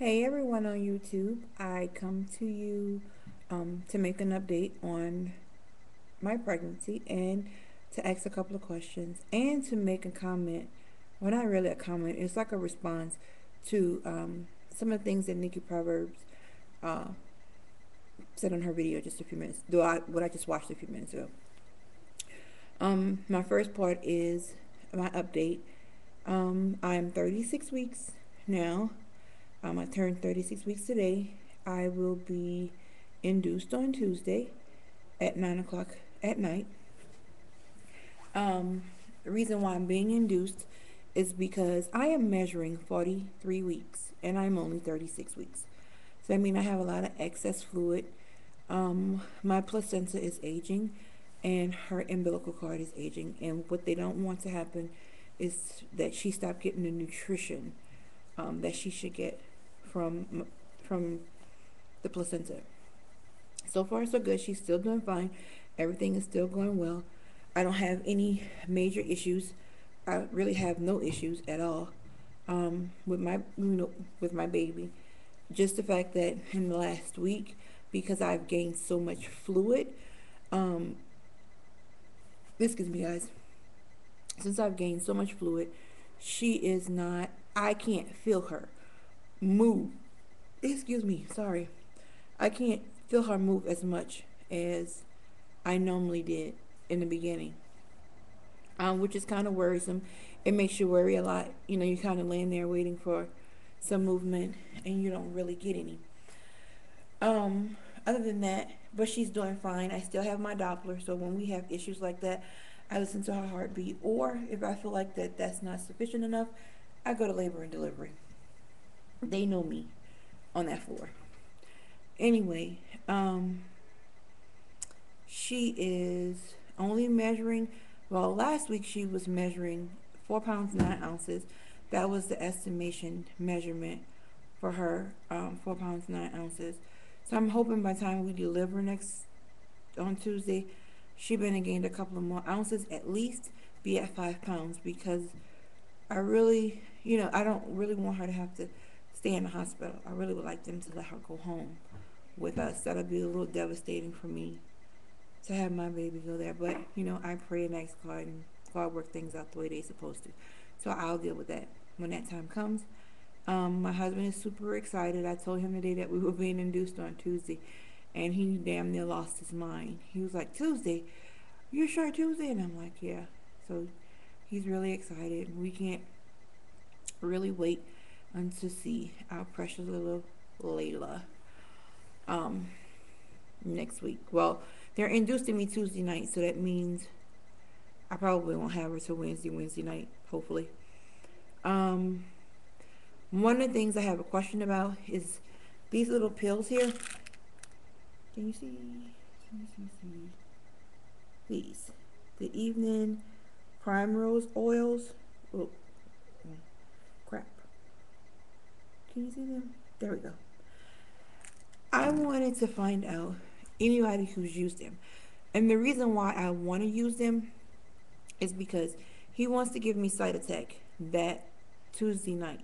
Hey everyone on YouTube, I come to you to make an update on my pregnancy and to ask a couple of questions and to make a comment. Well, not really a comment, it's like a response to some of the things that Nikki Proverbs uh, said on her video just a few minutes, what I just watched a few minutes ago. My first part is my update. I'm 36 weeks now. I turned 36 weeks today. I will be induced on Tuesday at 9 o'clock at night. The reason why I'm being induced is because I am measuring 43 weeks and I'm only 36 weeks. So I mean I have a lot of excess fluid. My placenta is aging and her umbilical cord is aging. And what they don't want to happen is that she stop getting the nutrition that she should get from the placenta. So far, so good. She's still doing fine. Everything is still going well. I don't have any major issues. I really have no issues at all with my baby. Just the fact that in the last week, because I've gained so much fluid, um, excuse me, guys. Since I've gained so much fluid, she is not. I can't feel her move. Excuse me. Sorry. I can't feel her move as much as I normally did in the beginning, which is kind of worrisome. It makes you worry a lot. You know, you're kind of laying there waiting for some movement and you don't really get any. Other than that, but she's doing fine. I still have my Doppler, so when we have issues like that, I listen to her heartbeat. Or if I feel like that's not sufficient enough, I go to labor and delivery. They know me on that floor. Anyway, she is only measuring, well, last week she was measuring 4 pounds 9 ounces. That was the estimation measurement for her, 4 pounds 9 ounces. So I'm hoping by the time we deliver next on Tuesday, she been and gained a couple of more ounces, at least be at 5 pounds, because I really, I don't really want her to have to stay in the hospital. I really would like them to let her go home with us. That'll be a little devastating for me to have my baby go there. But, I pray and ask God, and God work things out the way they're supposed to. So I'll deal with that when that time comes. My husband is super excited. I told him today that we were being induced on Tuesday, and he damn near lost his mind. He was like, Tuesday? You sure Tuesday? And I'm like, yeah. So he's really excited. We can't really wait until see our precious little Layla next week. Well, they're inducing me Tuesday night, so that means I probably won't have her till Wednesday night, hopefully. Um, One of the things I have a question about is these little pills here. Can you see? See. These. The evening primrose oils. Oh, crap. Can you see them? There we go. I wanted to find out anybody who's used them. And the reason why I want to use them is because he wants to give me Cytotec that Tuesday night.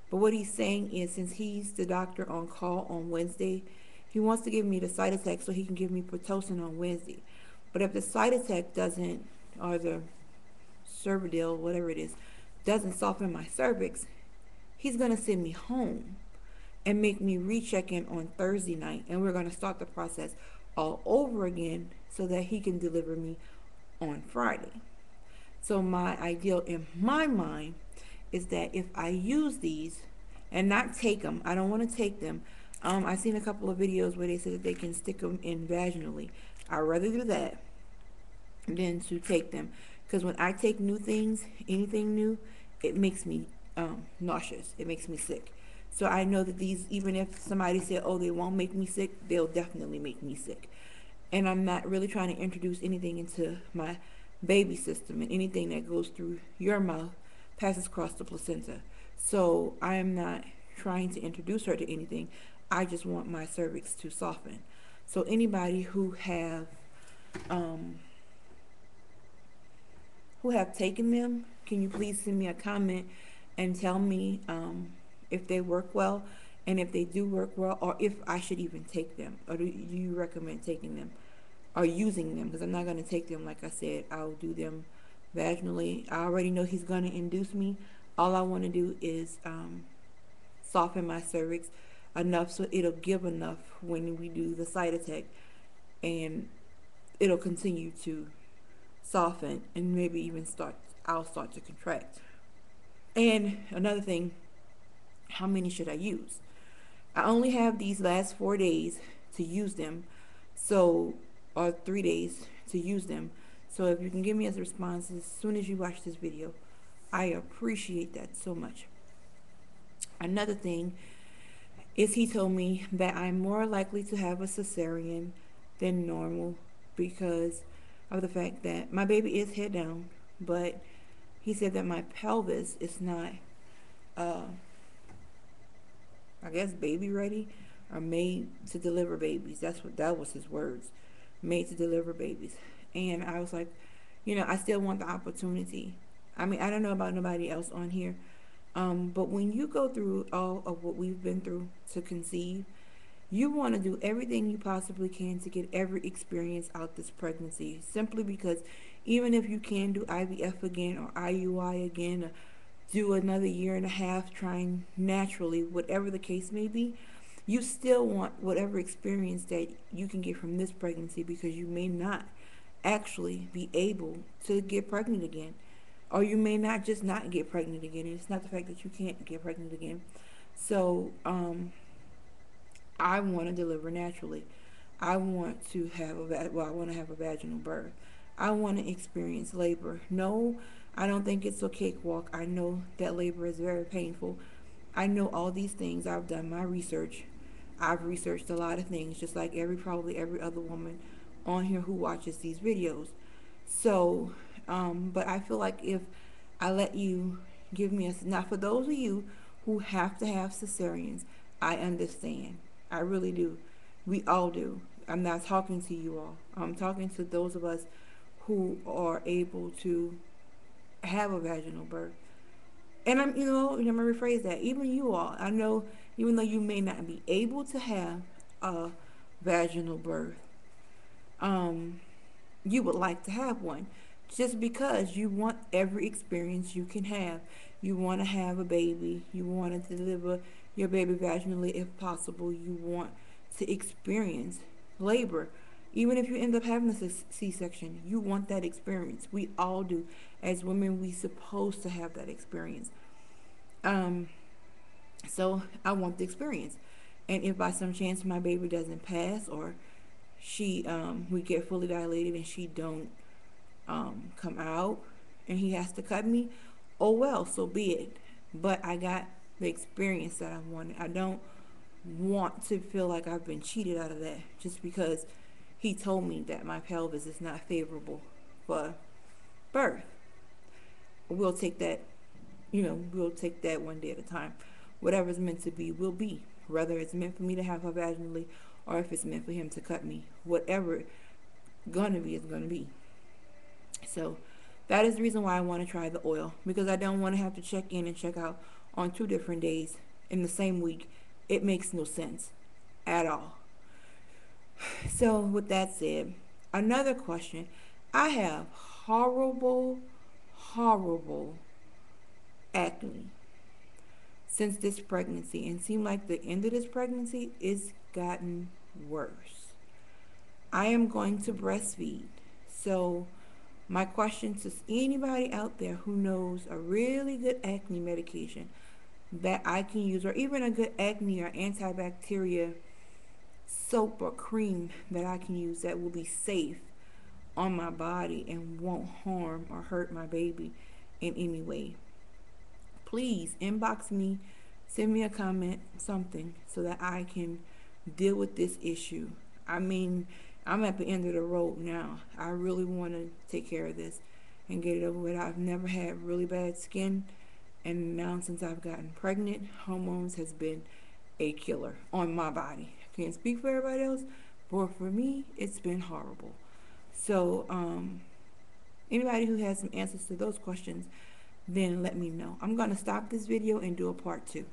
But what he's saying is, since he's the doctor on call on Wednesday, he wants to give me the Cytotec so he can give me Pitocin on Wednesday. But if the Cytotec doesn't, or the Cervidil, whatever it is, doesn't soften my cervix, he's going to send me home and make me recheck in on Thursday night. And we're going to start the process all over again so that he can deliver me on Friday. So my ideal in my mind is that if I use these and not take them, I don't want to take them. I've seen a couple of videos where they say that they can stick them in vaginally. I'd rather do that than to take them, because when I take new things, anything new, it makes me nauseous. It makes me sick. So I know that these, even if somebody said, oh, they won't make me sick, they'll definitely make me sick. And I'm not really trying to introduce anything into my baby system, and anything that goes through your mouth passes across the placenta. So I am not trying to introduce her to anything. I just want my cervix to soften. So anybody um, who have taken them, can you please send me a comment and tell me if they work well and if they do work well, or if I should even take them, or do you recommend taking them or using them? Because I'm not going to take them, like I said. I'll do them vaginally. I already know he's going to induce me. All I want to do is soften my cervix enough so it'll give enough when we do the side attack, and it'll continue to soften, and maybe even I'll start to contract. And another thing, how many should I use? I only have these last 4 days to use them, so, or 3 days to use them. So if you can give me a response as soon as you watch this video, I appreciate that so much. Another thing is he told me that I'm more likely to have a cesarean than normal because of the fact that my baby is head down, but he said that my pelvis is not, uh, I guess, baby ready or made to deliver babies. That was his words, made to deliver babies. And I was like, I still want the opportunity. I mean, I don't know about nobody else on here, but when you go through all of what we've been through to conceive, you want to do everything you possibly can to get every experience out this pregnancy, simply because even if you can do IVF again or IUI again, or do another year and a half trying naturally, whatever the case may be, you still want whatever experience that you can get from this pregnancy, because you may not actually be able to get pregnant again. Or you may not just not get pregnant again. And it's not the fact that you can't get pregnant again. So, I want to deliver naturally. I want to have I want to have a vaginal birth. I want to experience labor. No, I don't think it's a cakewalk. I know that labor is very painful. I know all these things. I've done my research. I've researched a lot of things, just like probably every other woman on here who watches these videos. So, but I feel like if I let you give me now, for those of you who have to have cesareans, I understand. I really do. We all do. I'm not talking to you all. I'm talking to those of us who are able to have a vaginal birth. And I'm gonna rephrase that. Even you all, I know, even though you may not be able to have a vaginal birth, you would like to have one, just because you want every experience you can have. You want to have a baby. You want to deliver your baby vaginally if possible. You want to experience labor. Even if you end up having a C-section, you want that experience. We all do. As women, we supposed to have that experience. So I want the experience. And if by some chance my baby doesn't pass, or we get fully dilated and she don't come out and he has to cut me, oh well, so be it. But I got the experience that I wanted. I don't want to feel like I've been cheated out of that just because he told me that my pelvis is not favorable for birth. We'll take that, we'll take that one day at a time. Whatever's meant to be will be. Whether it's meant for me to have her vaginally or if it's meant for him to cut me. Whatever gonna be is gonna be. So that is the reason why I want to try the oil, because I don't want to have to check in and check out on 2 different days in the same week. It makes no sense at all. So with that said, another question. I have horrible acne since this pregnancy, and seemed like the end of this pregnancy is gotten worse. I am going to breastfeed. So my question to anybody out there who knows a really good acne medication that I can use, or even a good acne or antibacterial soap or cream that I can use that will be safe on my body and won't harm or hurt my baby in any way, please inbox me, send me a comment, something, so that I can deal with this issue. I mean, I'm at the end of the road now. I really want to take care of this and get it over with. I've never had really bad skin, and now since I've gotten pregnant, hormones has been a killer on my body. I can't speak for everybody else, but for me, it's been horrible. So, anybody who has some answers to those questions, then let me know. I'm going to stop this video and do a part 2.